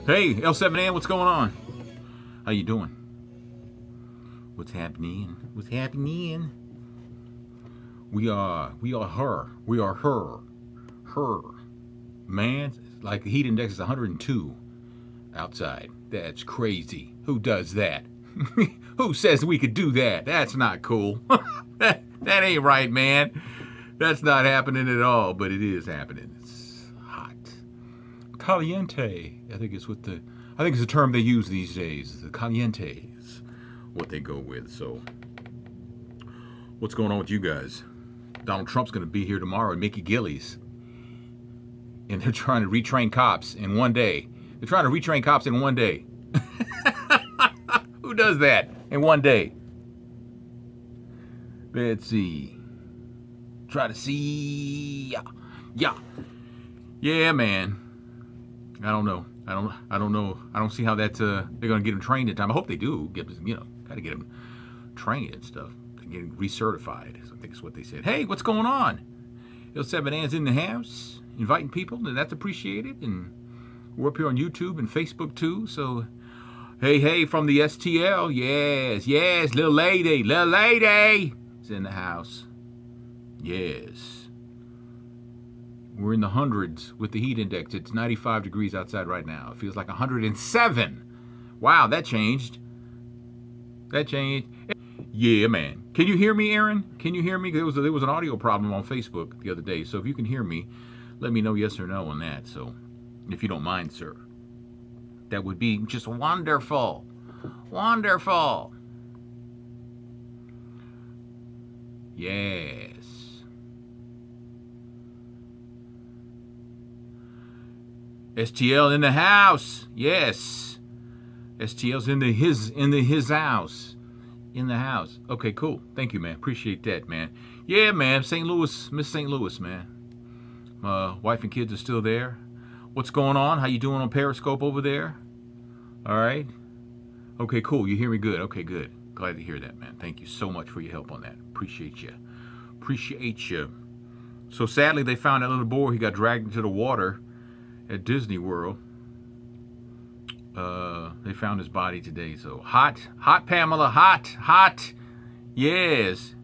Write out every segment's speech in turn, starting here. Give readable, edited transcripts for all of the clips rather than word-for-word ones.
Hey, L7N, what's going on? How you doing? What's happening? What's happening? We are her. We are her. Her. Man, like the heat index is 102 outside. That's crazy. Who does that? Who says we could do that? That's not cool. that ain't right, man. That's not happening at all, but it is happening. It's hot. Caliente, I think it's the term they use these days. The caliente is what they go with. So, what's going on with you guys? Donald Trump's going to be here tomorrow at Mickey Gillies, and they're trying to retrain cops in one day. They're trying to retrain cops in one day. Who does that in one day? Let's see. Try to see. Yeah, man. I don't know. I don't know. I don't see how that's they're gonna get them trained in time. I hope they do. Got to get them trained and stuff. Getting recertified. So I think it's what they said. Hey, what's going on? L7N's in the house, inviting people, and that's appreciated. And we're up here on YouTube and Facebook too. So, hey, from the STL, yes, little lady is in the house. Yes. We're in the hundreds with the heat index. It's 95 degrees outside right now. It feels like 107. Wow, that changed. Yeah, man. Can you hear me, Aaron? Can you hear me? There was an audio problem on Facebook the other day. So if you can hear me, let me know yes or no on that. So if you don't mind, sir. That would be just wonderful. Wonderful. Yes. STL in the house. Yes. STL's in the his house. In the house. Okay, cool. Thank you, man. Appreciate that, man. Yeah, man. St. Louis, Miss St. Louis, man. Wife and kids are still there. What's going on? How you doing on Periscope over there? All right. Okay, cool. You hear me good. Okay, good. Glad to hear that, man. Thank you so much for your help on that. Appreciate you. So sadly, they found that little boy. He got dragged into the water at Disney World. They found his body today. So hot, Pamela, hot. Yes.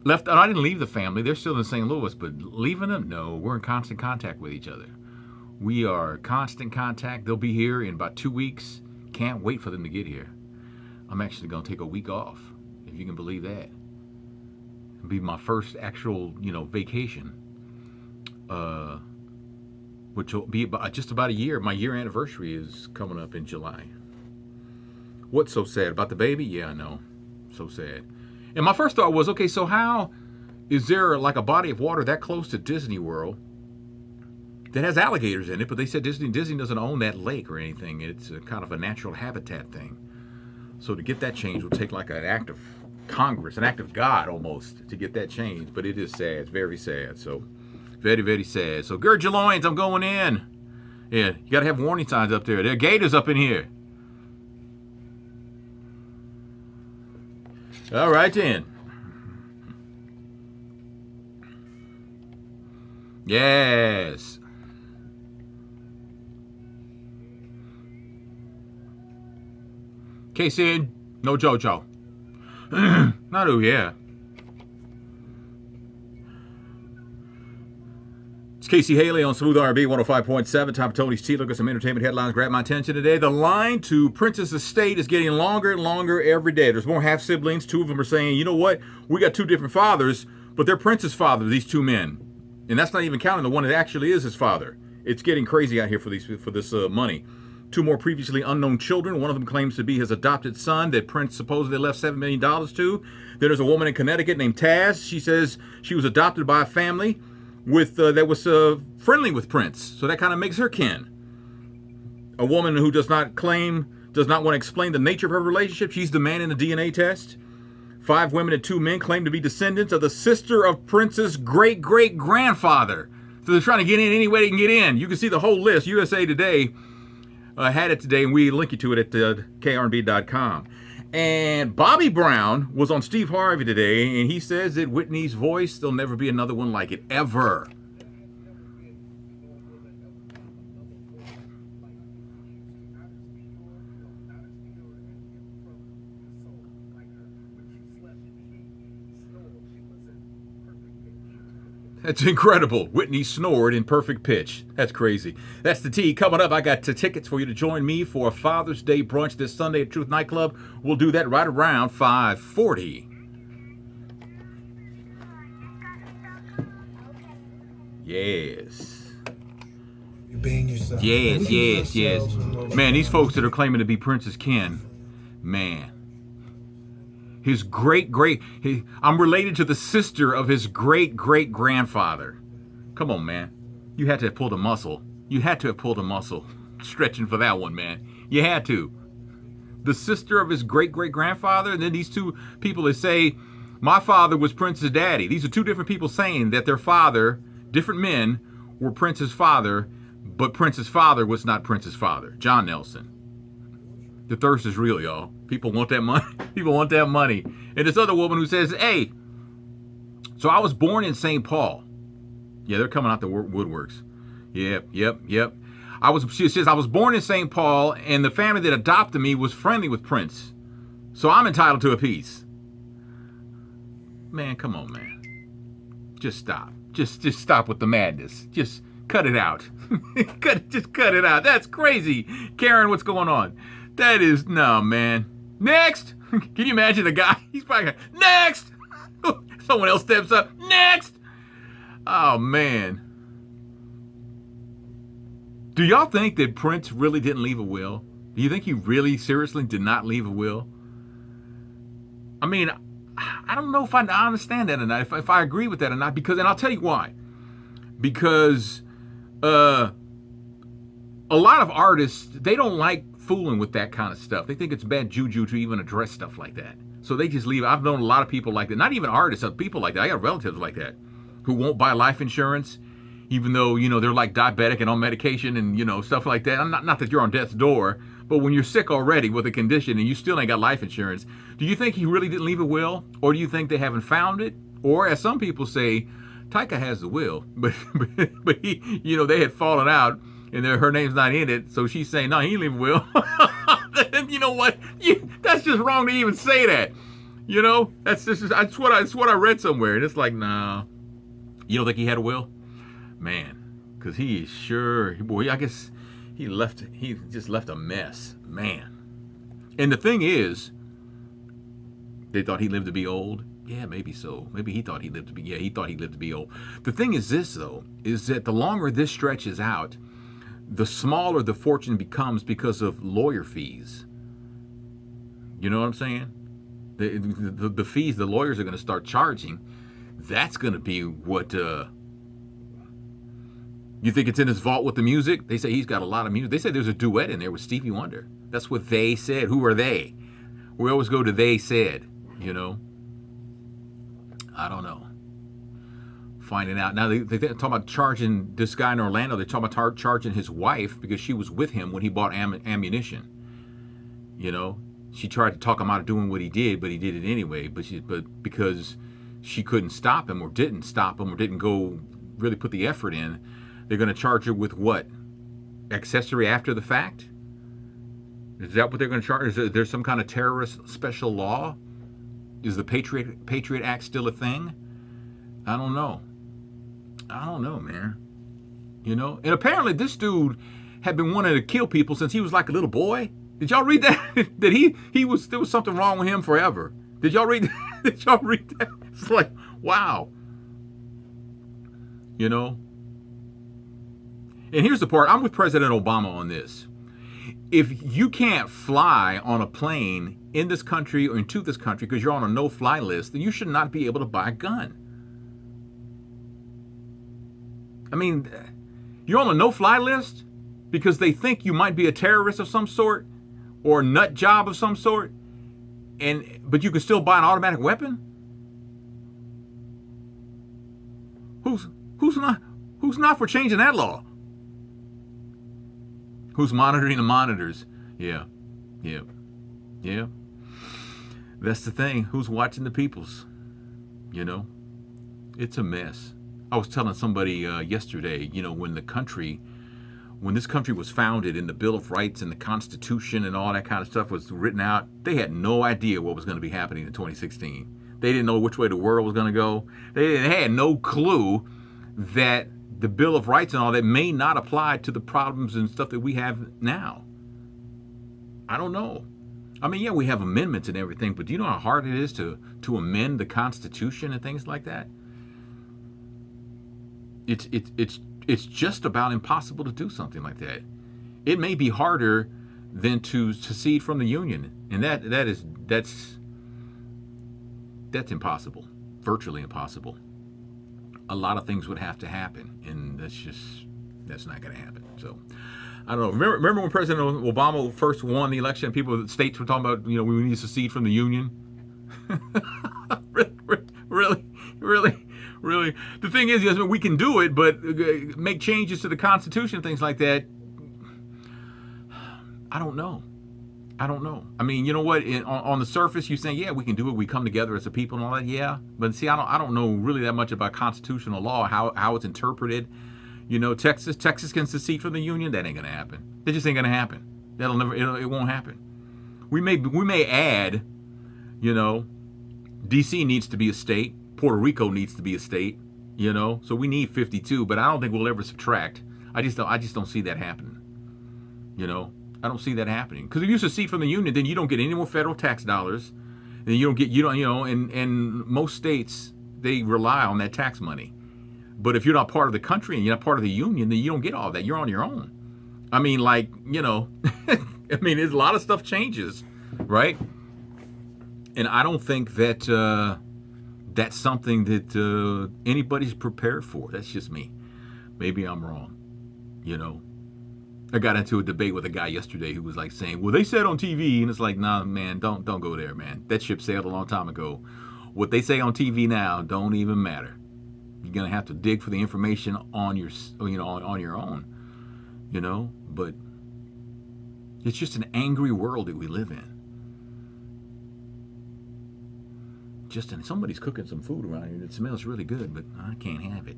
Left. I didn't leave the family. They're still in St. Louis, but leaving them? No, we're in constant contact with each other. We are constant contact. They'll be here in about 2 weeks. Can't wait for them to get here. I'm actually going to take a week off, if you can believe that. It'll be my first actual, vacation. Which will be just about a year. My year anniversary is coming up in July. What's so sad about the baby? Yeah, I know. So sad. And my first thought was, okay, so how is there like a body of water that close to Disney World that has alligators in it? But they said Disney doesn't own that lake or anything. It's a kind of a natural habitat thing. So to get that changed will take like an act of Congress, an act of God almost, to get that changed. But it is sad. It's very sad. So very, very sad. So gird your loins, I'm going in. Yeah, you got to have warning signs up there. There are gators up in here. All right, then. Yes. Casey, no JoJo. Not who, yeah. It's Casey Haley on Smooth R&B 105.7. Time for Tony's Tea. Look at some entertainment headlines. Grab my attention today. The line to Princess Estate is getting longer and longer every day. There's more half siblings. Two of them are saying, you know what? We got two different fathers, but they're Prince's father, these two men. And that's not even counting the one that actually is his father. It's getting crazy out here for this money. Two more previously unknown children. One of them claims to be his adopted son that Prince supposedly left $7 million to. Then there's a woman in Connecticut named Taz. She says she was adopted by a family that was friendly with Prince. So that kind of makes her kin. A woman who does not want to explain the nature of her relationship. She's the man in the DNA test. 5 women and 2 men claim to be descendants of the sister of Prince's great-great-grandfather. So they're trying to get in any way they can get in. You can see the whole list. USA Today had it today, and we link you to it at krnb.com. And Bobby Brown was on Steve Harvey today, and he says that Whitney's voice, there'll never be another one like it, ever. That's incredible. Whitney snored in perfect pitch. That's crazy. That's the tea. Coming up, I got tickets for you to join me for a Father's Day brunch this Sunday at Truth Nightclub. We'll do that right around 5:40. Yes. You're being yourself. Yes. Man, these folks that are claiming to be Prince's kin, man. His I'm related to the sister of his great-great-grandfather. Come on, man. You had to have pulled a muscle. Stretching for that one, man. You had to. The sister of his great-great-grandfather, and then these two people that say, my father was Prince's daddy. These are two different people saying that their father, different men, were Prince's father, but Prince's father was not Prince's father. John Nelson. The thirst is real, y'all. People want that money. People want that money. And this other woman who says, hey, so I was born in St. Paul. Yeah, they're coming out the woodworks. Yep. She says, I was born in St. Paul, and the family that adopted me was friendly with Prince. So I'm entitled to a piece. Man, come on, man. Just stop. Just stop with the madness. Just cut it out. Just cut it out. That's crazy. Karen, what's going on? That is, no, man. Next! Can you imagine the guy? He's probably going, next! Someone else steps up. Next! Oh, man. Do y'all think that Prince really didn't leave a will? Do you think he really, seriously did not leave a will? I mean, I don't know if I understand that or not, if I agree with that or not, because, and I'll tell you why. Because a lot of artists, they don't like fooling with that kind of stuff. They think it's bad juju to even address stuff like that. So they just leave. I've known a lot of people like that. Not even artists, people like that. I got relatives like that who won't buy life insurance, even though, they're like diabetic and on medication and, stuff like that. Not that you're on death's door, but when you're sick already with a condition and you still ain't got life insurance, do you think he really didn't leave a will? Or do you think they haven't found it? Or as some people say, Taika has the will, but he, they had fallen out and her name's not in it, so she's saying, no, he didn't leave a will. And you know what? That's just wrong to even say that. That's what I read somewhere, and it's like, nah. You don't think he had a will? Man, because he is sure, boy, I guess he just left a mess, man. And the thing is, they thought he lived to be old. Yeah, maybe so. Maybe he thought he lived to be old. The thing is this, though, is that the longer this stretches out, the smaller the fortune becomes because of lawyer fees. You know what I'm saying? The fees the lawyers are going to start charging, that's going to be what... You think it's in his vault with the music? They say he's got a lot of music. They say there's a duet in there with Stevie Wonder. That's what they said. Who are they? We always go to they said, I don't know. Finding out. Now, they're talking about charging this guy in Orlando. They're talking about charging his wife because she was with him when he bought ammunition. She tried to talk him out of doing what he did, but he did it anyway. But because she couldn't stop him or didn't stop him or didn't go really put the effort in, they're going to charge her with what? Accessory after the fact? Is that what they're going to charge? Is there some kind of terrorist special law? Is the Patriot Act still a thing? I don't know. Man. And apparently this dude had been wanting to kill people since he was like a little boy. Did y'all read that? That there was something wrong with him forever. Did y'all read that? Did y'all read that? It's like, wow. And here's the part. I'm with President Obama on this. If you can't fly on a plane in this country or into this country because you're on a no-fly list, then you should not be able to buy a gun. I mean, you're on a no-fly list because they think you might be a terrorist of some sort or a nut job of some sort, but you can still buy an automatic weapon? Who's not for changing that law? Who's monitoring the monitors? Yeah. That's the thing. Who's watching the peoples? It's a mess. I was telling somebody yesterday, when this country was founded and the Bill of Rights and the Constitution and all that kind of stuff was written out, they had no idea what was going to be happening in 2016. They didn't know which way the world was going to go. They had no clue that the Bill of Rights and all that may not apply to the problems and stuff that we have now. I don't know. I mean, yeah, we have amendments and everything, but do you know how hard it is to amend the Constitution and things like that? It's just about impossible to do something like that. It may be harder than to secede from the Union, and that's impossible, virtually impossible. A lot of things would have to happen, and that's not going to happen. So I don't know. Remember when President Obama first won the election, people, states were talking about, we need to secede from the Union? Really? The thing is, we can do it, but make changes to the Constitution, things like that, I don't know. I mean, you know what? On the surface, you're saying, yeah, we can do it. We come together as a people and all that. Yeah, but see, I don't know really that much about constitutional law, how it's interpreted. Texas can secede from the Union. That ain't gonna happen. It just ain't gonna happen. It won't happen. We may add, D.C. needs to be a state. Puerto Rico needs to be a state. So we need 52, but I don't think we'll ever subtract. I just don't see that happening. I don't see that happening, because if you secede from the Union, then you don't get any more federal tax dollars, and and most states, they rely on that tax money. But if you're not part of the country and you're not part of the Union, then you don't get all that. You're on your own. I mean, there's a lot of stuff changes, right? And I don't think that that's something that anybody's prepared for. That's just me. Maybe I'm wrong. I got into a debate with a guy yesterday who was like saying, well, they said on TV, and it's like, nah, man, don't go there, man. That ship sailed a long time ago. What they say on TV now don't even matter. You're gonna have to dig for the information on your own, But it's just an angry world that we live in. Somebody's cooking some food around here. It smells really good, but I can't have it.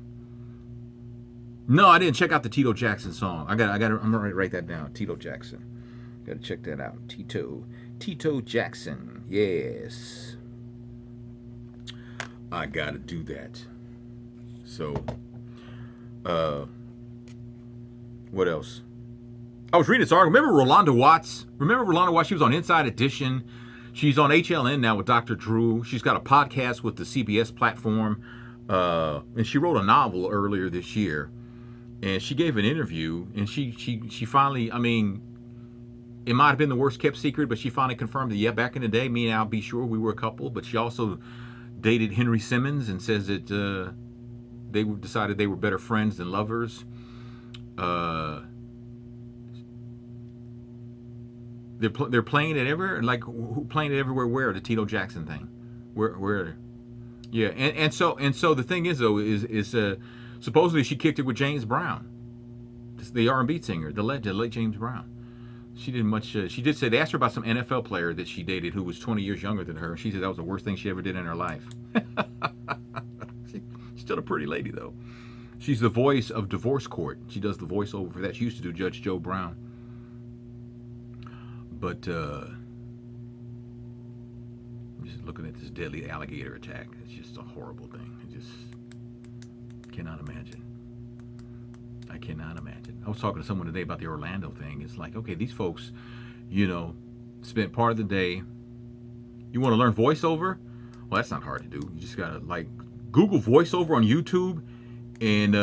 No, I didn't check out the Tito Jackson song. I'm gonna write that down. Tito Jackson. Gotta check that out. Tito Jackson. Yes. I gotta do that. So, what else? I was reading this article. Remember Rolanda Watts? She was on Inside Edition. She's on HLN now with Dr. Drew. She's got a podcast with the CBS platform. And she wrote a novel earlier this year. And she gave an interview, and she finally, it might have been the worst kept secret, but she finally confirmed that, yeah, back in the day, me and Al B. Sure, we were a couple, but she also dated Henry Simmons and says that they decided they were better friends than lovers. They're playing it everywhere, who playing it everywhere? Where the Tito Jackson thing? Where? Yeah, and so the thing is though is supposedly she kicked it with James Brown, the R&B singer, the late James Brown. She didn't much. She did say they asked her about some NFL player that she dated who was 20 years younger than her. She said that was the worst thing she ever did in her life. She's still a pretty lady though. She's the voice of Divorce Court. She does the voiceover for that. She used to do Judge Joe Brown. But just looking at this deadly alligator attack, it's just a horrible thing. I just cannot imagine. I cannot imagine. I was talking to someone today about the Orlando thing. It's like, okay, these folks, spent part of the day. You want to learn voiceover? Well, that's not hard to do. You just gotta Google voiceover on YouTube, and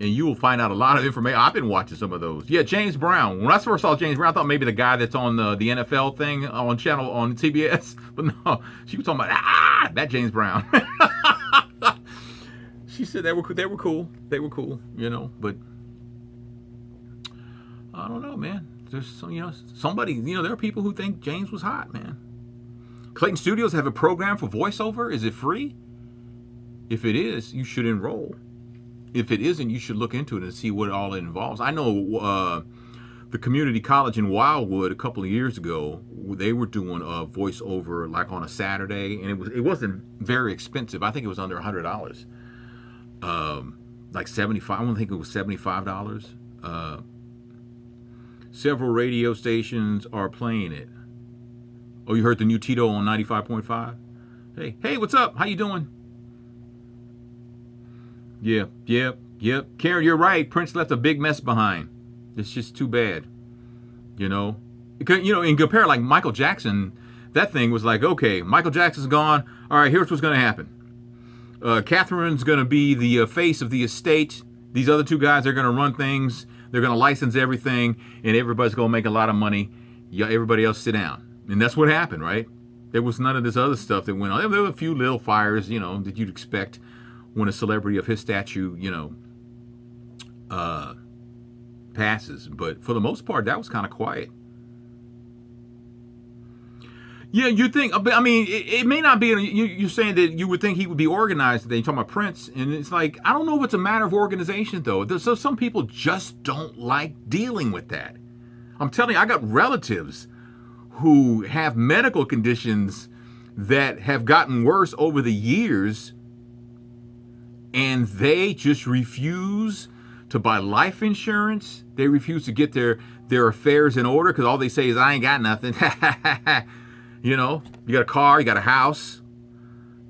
you will find out a lot of information. I've been watching some of those. Yeah, James Brown. When I first saw James Brown, I thought maybe the guy that's on the NFL thing on CBS. But no, she was talking about that James Brown. She said they were cool. They were cool, But I don't know, man. There's somebody. There are people who think James was hot, man. Clayton Studios have a program for voiceover. Is it free? If it is, you should enroll. If it isn't, you should look into it and see what all it involves. I know the community college in Wildwood a couple of years ago, they were doing a voiceover on a Saturday, and it wasn't very expensive. I think it was under $100. $75. I don't think it was $75. Several radio stations are playing it. Oh, you heard the new Tito on 95.5? Hey, what's up? How you doing? Yep. Karen, you're right. Prince left a big mess behind. It's just too bad. You know, in compare like Michael Jackson, that thing was like, okay, Michael Jackson's gone. All right, here's what's going to happen. Catherine's going to be the face of the estate. These other two guys are going to run things. They're going to license everything, and everybody's going to make a lot of money. Yeah, everybody else sit down. And that's what happened, right? There was none of this other stuff that went on. There were a few little fires, that you'd expect when a celebrity of his stature, passes. But for the most part, that was kind of quiet. Yeah, you think, I mean, it may not be, you're saying that you would think he would be organized today. You're talking about Prince, and it's like, I don't know if it's a matter of organization, though. So some people just don't like dealing with that. I'm telling you, I got relatives who have medical conditions that have gotten worse over the years, and they just refuse to buy life insurance. They refuse to get their affairs in order because all they say is, I ain't got nothing. You got a car, you got a house.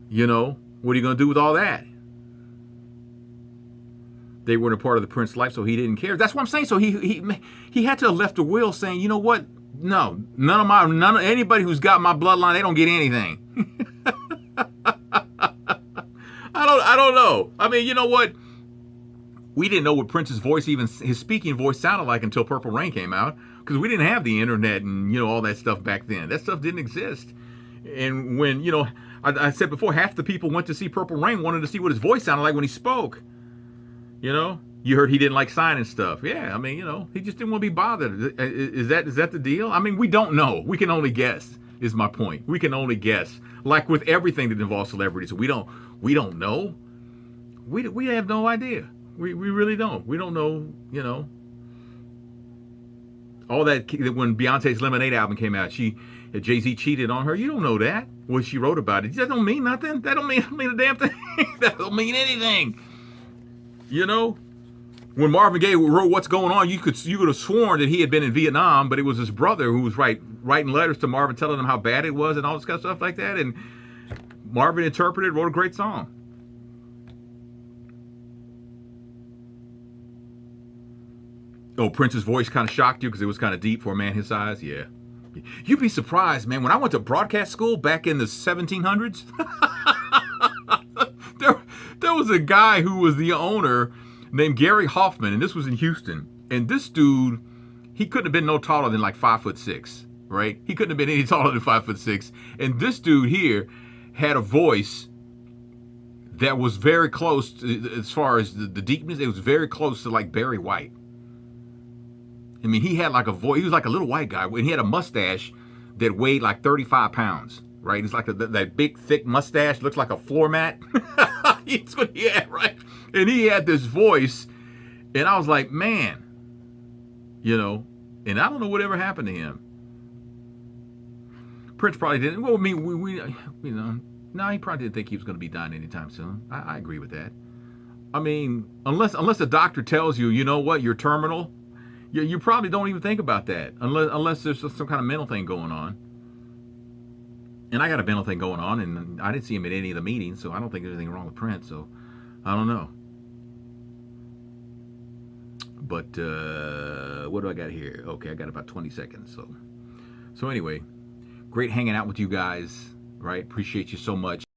What are you going to do with all that? They weren't a part of the Prince life, so he didn't care. That's what I'm saying. So he had to have left a will saying, you know what? No, none of anybody who's got my bloodline, they don't get anything. I don't know. I mean, you know what? We didn't know what Prince's voice, even his speaking voice, sounded like until Purple Rain came out, because we didn't have the internet and all that stuff back then. That stuff didn't exist. And when I said before, half the people went to see Purple Rain wanted to see what his voice sounded like when he spoke. You heard he didn't like signing stuff. Yeah, I mean, he just didn't want to be bothered. Is that the deal? I mean, we don't know. We can only guess. Is my point. We can only guess. Like with everything that involves celebrities, we don't know. We have no idea. We really don't. We don't know, all that when Beyonce's Lemonade album came out, Jay-Z cheated on her. You don't know that. Well, she wrote about it. That don't mean nothing. That don't mean a damn thing. That don't mean anything. When Marvin Gaye wrote What's Going On, you could have sworn that he had been in Vietnam, but it was his brother who was writing letters to Marvin telling him how bad it was and all this kind of stuff like that. And Marvin interpreted, wrote a great song. Oh, Prince's voice kind of shocked you because it was kind of deep for a man his size? Yeah. You'd be surprised, man. When I went to broadcast school back in the 1700s, there was a guy who was the owner named Gary Hoffman, and this was in Houston. And this dude, he couldn't have been no taller than like 5'6", right? He couldn't have been any taller than 5'6". And this dude here had a voice that was very close to, as far as the deepness, it was very close to like Barry White. I mean, he had like a voice. He was like a little white guy, and he had a mustache that weighed like 35 pounds, right? It's like that big, thick mustache, looks like a floor mat. That's what he had, right? And he had this voice, and I was like, man, and I don't know whatever happened to him. Prince probably didn't. Well, I mean, no, he probably didn't think he was going to be dying anytime soon. I agree with that. I mean, unless a doctor tells you, you know what, you're terminal. You probably don't even think about that unless there's some kind of mental thing going on. And I got a mental thing going on, and I didn't see him at any of the meetings, so I don't think there's anything wrong with Prince. So I don't know. But what do I got here? Okay, I got about 20 seconds. So anyway, great hanging out with you guys. Right? Appreciate you so much.